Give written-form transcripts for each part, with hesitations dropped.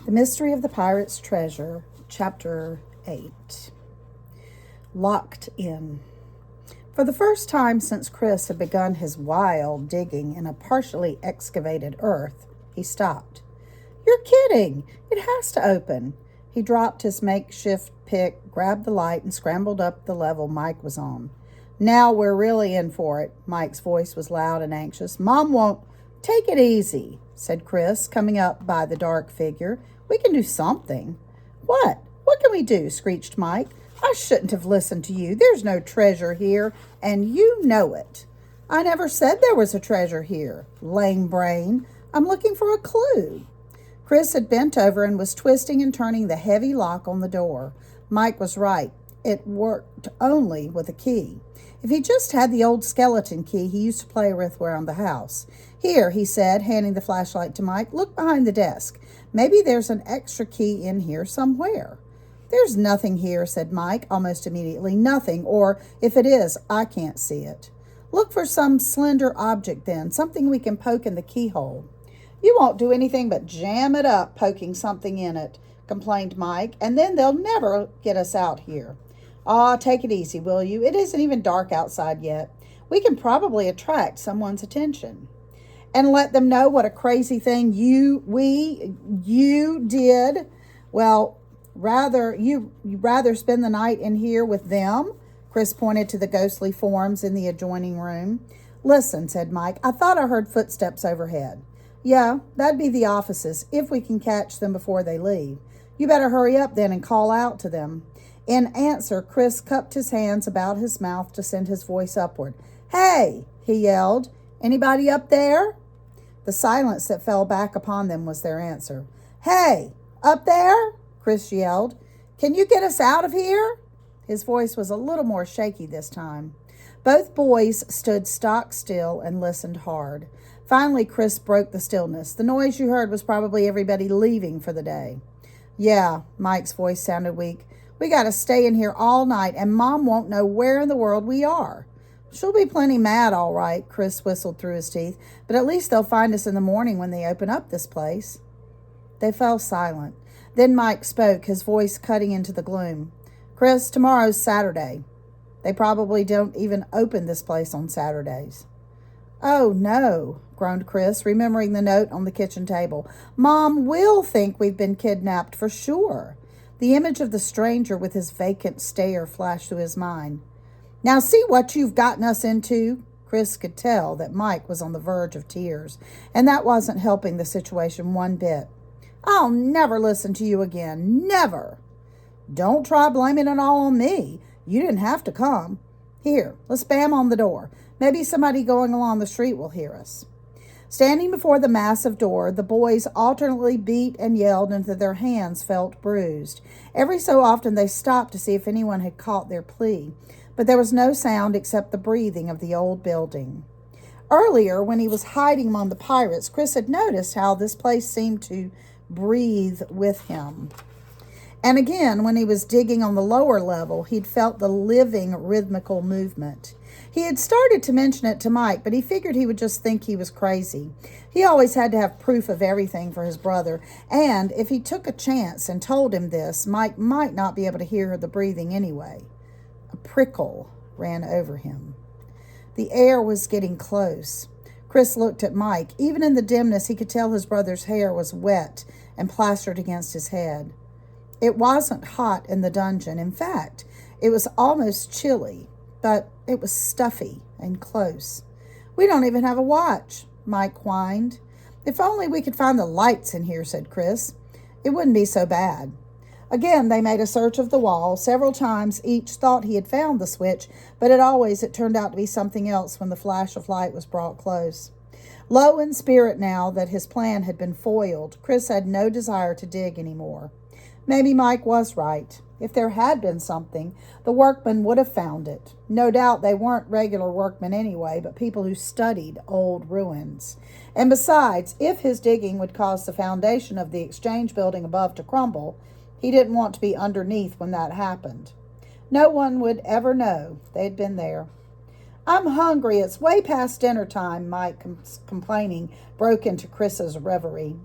The Mystery of the Pirate's Treasure, Chapter 8. Locked in. For the first time since Chris had begun his wild digging in a partially excavated earth, he stopped. "You're kidding! It has to open." He dropped his makeshift pick, grabbed the light, and scrambled up the level Mike was on. "Now we're really in for it." Mike's voice was loud and anxious. "Mom won't—" "Take it easy," said Chris, coming up by the dark figure. "We can do something." "What? What can we do?" screeched Mike. "I shouldn't have listened to you. There's no treasure here, and you know it." "I never said there was a treasure here, lame brain. I'm looking for a clue." Chris had bent over and was twisting and turning the heavy lock on the door. Mike was right. It worked only with a key. If he just had the old skeleton key he used to play with around the house. "Here," he said, handing the flashlight to Mike. "Look behind the desk. Maybe there's an extra key in here somewhere." "There's nothing here," said Mike almost immediately. "Nothing, or if it is, I can't see it." "Look for some slender object then, something we can poke in the keyhole." "You won't do anything but jam it up poking something in it," complained Mike, "and then they'll never get us out here." "Aw, take it easy, will you? It isn't even dark outside yet. We can probably attract someone's attention." "And let them know what a crazy thing you did? Well, you'd rather spend the night in here with them?" Chris pointed to the ghostly forms in the adjoining room. "Listen," said Mike, "I thought I heard footsteps overhead." "Yeah, that'd be the offices, if we can catch them before they leave." "You better hurry up then and call out to them." In answer, Chris cupped his hands about his mouth to send his voice upward. "Hey!" he yelled. "Anybody up there?" The silence that fell back upon them was their answer. "Hey! Up there!" Chris yelled. "Can you get us out of here?" His voice was a little more shaky this time. Both boys stood stock still and listened hard. Finally, Chris broke the stillness. "The noise you heard was probably everybody leaving for the day." "Yeah," Mike's voice sounded weak. "We got to stay in here all night, and Mom won't know where in the world we are." "She'll be plenty mad, all right," Chris whistled through his teeth. "But at least they'll find us in the morning when they open up this place." They fell silent. Then Mike spoke, his voice cutting into the gloom. "Chris, tomorrow's Saturday. They probably don't even open this place on Saturdays." "Oh, no," groaned Chris, remembering the note on the kitchen table. "Mom will think we've been kidnapped for sure." The image of the stranger with his vacant stare flashed through his mind. "Now see what you've gotten us into." Chris could tell that Mike was on the verge of tears, and that wasn't helping the situation one bit. "I'll never listen to you again. Never." "Don't try blaming it all on me. You didn't have to come. Here, let's bam on the door. Maybe somebody going along the street will hear us." Standing before the massive door, the boys alternately beat and yelled until their hands felt bruised. Every so often they stopped to see if anyone had caught their plea, but there was no sound except the breathing of the old building. Earlier, when he was hiding among the pirates, Chris had noticed how this place seemed to breathe with him. And again, when he was digging on the lower level, he'd felt the living rhythmical movement. He had started to mention it to Mike, but he figured he would just think he was crazy. He always had to have proof of everything for his brother, and if he took a chance and told him this, Mike might not be able to hear the breathing anyway. A prickle ran over him. The air was getting close. Chris looked at Mike. Even in the dimness, he could tell his brother's hair was wet and plastered against his head. It wasn't hot in the dungeon. In fact, it was almost chilly, but it was stuffy and close. "We don't even have a watch," Mike whined. "If only we could find the lights in here," said Chris. "It wouldn't be so bad." Again, they made a search of the wall. Several times each thought he had found the switch, but it turned out to be something else when the flash of light was brought close. Low in spirit now that his plan had been foiled, Chris had no desire to dig anymore. Maybe Mike was right. If there had been something, the workmen would have found it. No doubt they weren't regular workmen anyway, but people who studied old ruins. And besides, if his digging would cause the foundation of the exchange building above to crumble, he didn't want to be underneath when that happened. No one would ever know they'd been there. "I'm hungry. It's way past dinner time," Mike, complaining, broke into Chris's reverie.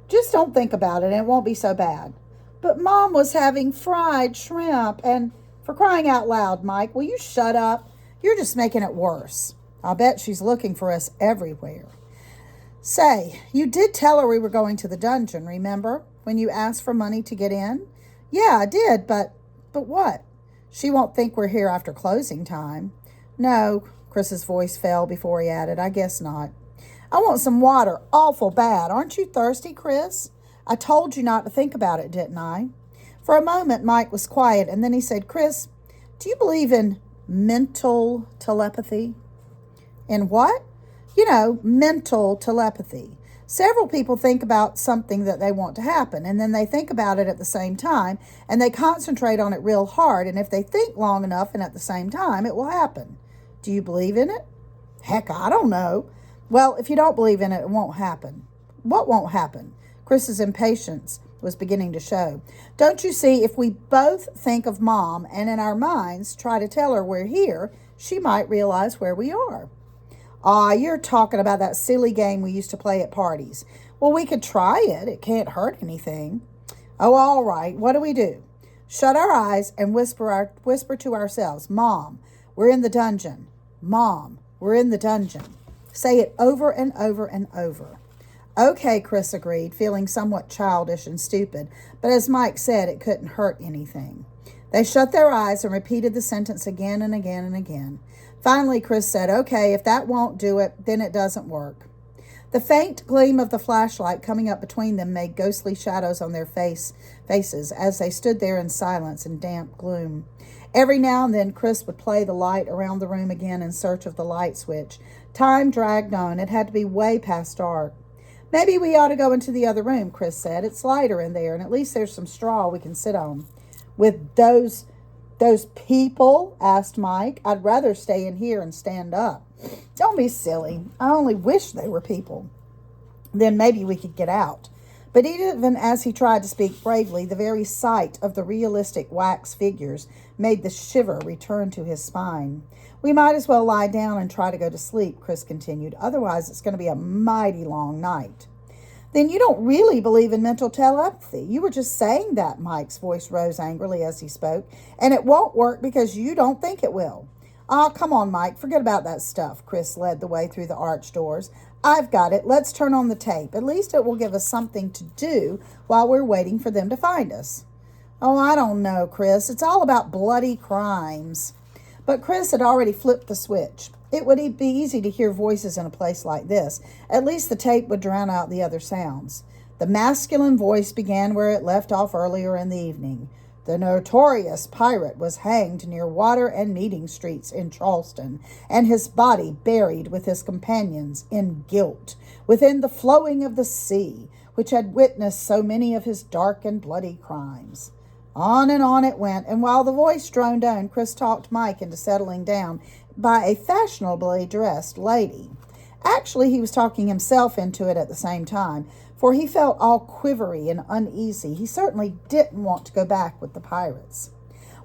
Just don't think about it and it won't be so bad. But Mom was having fried shrimp and for crying out loud, Mike, will you shut up? You're just making it worse. I'll bet she's looking for us everywhere. Say, you did tell her we were going to the dungeon, remember? When you asked for money to get in? Yeah, I did, but what? She won't think we're here after closing time. No, Chris's voice fell before he added, I guess not. I want some water awful bad. Aren't you thirsty, Chris? I told you not to think about it, didn't I? For a moment, Mike was quiet, and then he said, Chris, do you believe in mental telepathy? In what? You know, mental telepathy. Several people think about something that they want to happen, and then they think about it at the same time, and they concentrate on it real hard, and if they think long enough and at the same time, it will happen. Do you believe in it? Heck, I don't know. Well, if you don't believe in it, it won't happen. What won't happen? Chris's impatience was beginning to show. Don't you see, if we both think of Mom and in our minds try to tell her we're here, she might realize where we are. Ah, you're talking about that silly game we used to play at parties. Well, we could try it. It can't hurt anything. Oh, all right. What do? Shut our eyes and whisper to ourselves, Mom, we're in the dungeon. Mom, we're in the dungeon. Say it over and over and over. Okay, Chris agreed, feeling somewhat childish and stupid, but as Mike said, it couldn't hurt anything. They shut their eyes and repeated the sentence again and again and again. Finally, Chris said, okay, if that won't do it, then it doesn't work. The faint gleam of the flashlight coming up between them made ghostly shadows on their faces as they stood there in silence and damp gloom. Every now and then, Chris would play the light around the room again in search of the light switch. Time dragged on. It had to be way past dark. Maybe we ought to go into the other room, Chris said. It's lighter in there, and at least there's some straw we can sit on. With those people? Asked Mike. I'd rather stay in here and stand up. Don't be silly. I only wish they were people. Then maybe we could get out. But even as he tried to speak bravely, the very sight of the realistic wax figures made the shiver return to his spine. We might as well lie down and try to go to sleep, Chris continued. Otherwise, it's going to be a mighty long night. Then you don't really believe in mental telepathy. You were just saying that, Mike's voice rose angrily as he spoke, and it won't work because you don't think it will. Ah, come on, Mike, forget about that stuff. Chris led the way through the arch doors. I've got it. Let's turn on the tape. At least it will give us something to do while we're waiting for them to find us. Oh, I don't know, Chris. It's all about bloody crimes. But Chris had already flipped the switch. It would be easy to hear voices in a place like this. At least the tape would drown out the other sounds. The masculine voice began where it left off earlier in the evening. The notorious pirate was hanged near Water and Meeting Streets in Charleston, and his body buried with his companions in guilt within the flowing of the sea, which had witnessed so many of his dark and bloody crimes. On and on it went, and while the voice droned on, Chris talked Mike into settling down by a fashionably dressed lady. Actually, he was talking himself into it at the same time, for he felt all quivery and uneasy. He certainly didn't want to go back with the pirates.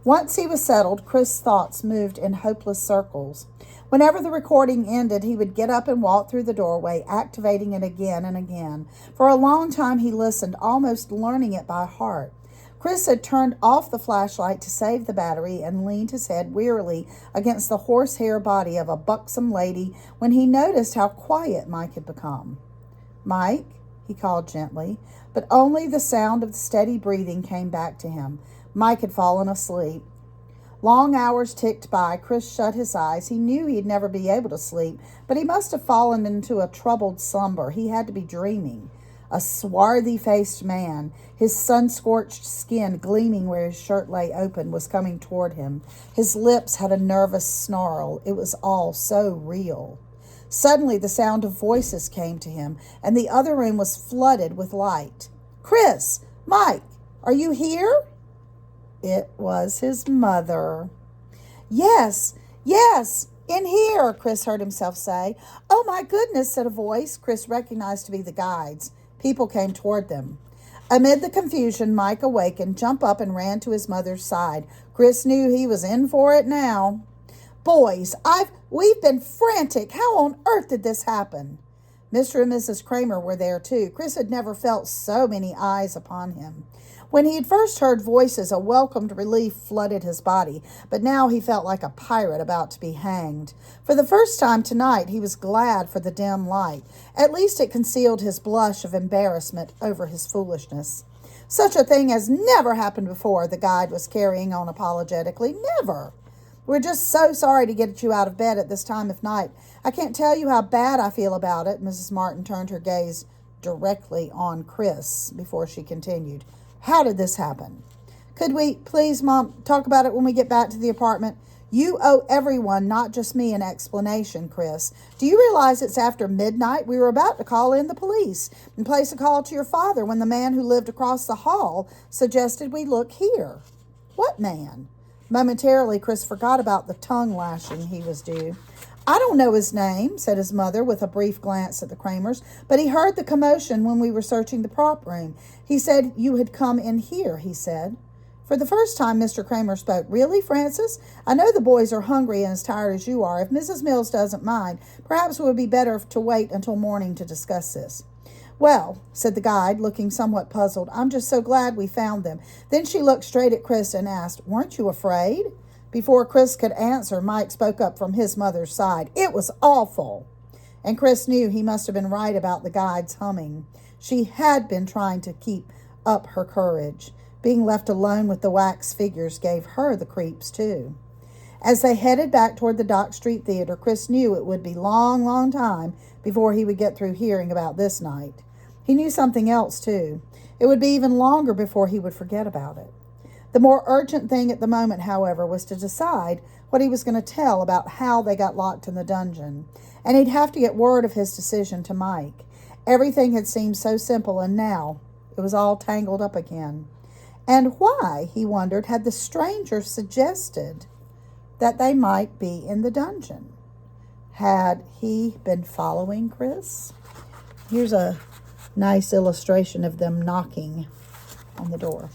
Once he was settled, Chris' thoughts moved in hopeless circles. Whenever the recording ended, he would get up and walk through the doorway, activating it again and again. For a long time he listened, almost learning it by heart. Chris had turned off the flashlight to save the battery and leaned his head wearily against the horsehair body of a buxom lady when he noticed how quiet Mike had become. Mike, he called gently, but only the sound of the steady breathing came back to him. Mike had fallen asleep. Long hours ticked by. Chris shut his eyes. He knew he'd never be able to sleep, but he must have fallen into a troubled slumber. He had to be dreaming. A swarthy-faced man, his sun-scorched skin gleaming where his shirt lay open, was coming toward him. His lips had a nervous snarl. It was all so real. Suddenly, the sound of voices came to him, and the other room was flooded with light. Chris! Mike! Are you here? It was his mother. Yes! In here, Chris heard himself say. Oh, my goodness, said a voice Chris recognized to be the guide's. People came toward them. Amid the confusion, Mike awakened, jumped up, and ran to his mother's side. Chris knew he was in for it now. Boys, we've been frantic. How on earth did this happen? Mr. and Mrs. Kramer were there too. Chris had never felt so many eyes upon him. When he had first heard voices, a welcomed relief flooded his body, but now he felt like a pirate about to be hanged. For the first time tonight, he was glad for the dim light. At least it concealed his blush of embarrassment over his foolishness. Such a thing has never happened before, the guide was carrying on apologetically. Never. We're just so sorry to get you out of bed at this time of night. I can't tell you how bad I feel about it. Mrs. Martin turned her gaze directly on Chris before she continued. How did this happen? Could we, please, Mom, talk about it when we get back to the apartment? You owe everyone, not just me, an explanation, Chris. Do you realize it's after midnight? We were about to call in the police and place a call to your father when the man who lived across the hall suggested we look here. What man? Momentarily, Chris forgot about the tongue lashing he was due. I don't know his name, said his mother with a brief glance at the Kramers, but he heard the commotion when we were searching the prop room. He said you had come in here, he said. For the first time, Mr. Kramer spoke. Really, Francis? I know the boys are hungry and as tired as you are. If Mrs. Mills doesn't mind, perhaps it would be better to wait until morning to discuss this. Well, said the guide, looking somewhat puzzled, I'm just so glad we found them. Then she looked straight at Chris and asked, weren't you afraid? Before Chris could answer, Mike spoke up from his mother's side. It was awful. And Chris knew he must have been right about the guide's humming. She had been trying to keep up her courage. Being left alone with the wax figures gave her the creeps, too. As they headed back toward the Dock Street Theater, Chris knew it would be long, long time before he would get through hearing about this night. He knew something else, too. It would be even longer before he would forget about it. The more urgent thing at the moment, however, was to decide what he was going to tell about how they got locked in the dungeon. And he'd have to get word of his decision to Mike. Everything had seemed so simple, and now it was all tangled up again. And why, he wondered, had the stranger suggested that they might be in the dungeon? Had he been following Chris? Here's a nice illustration of them knocking on the door.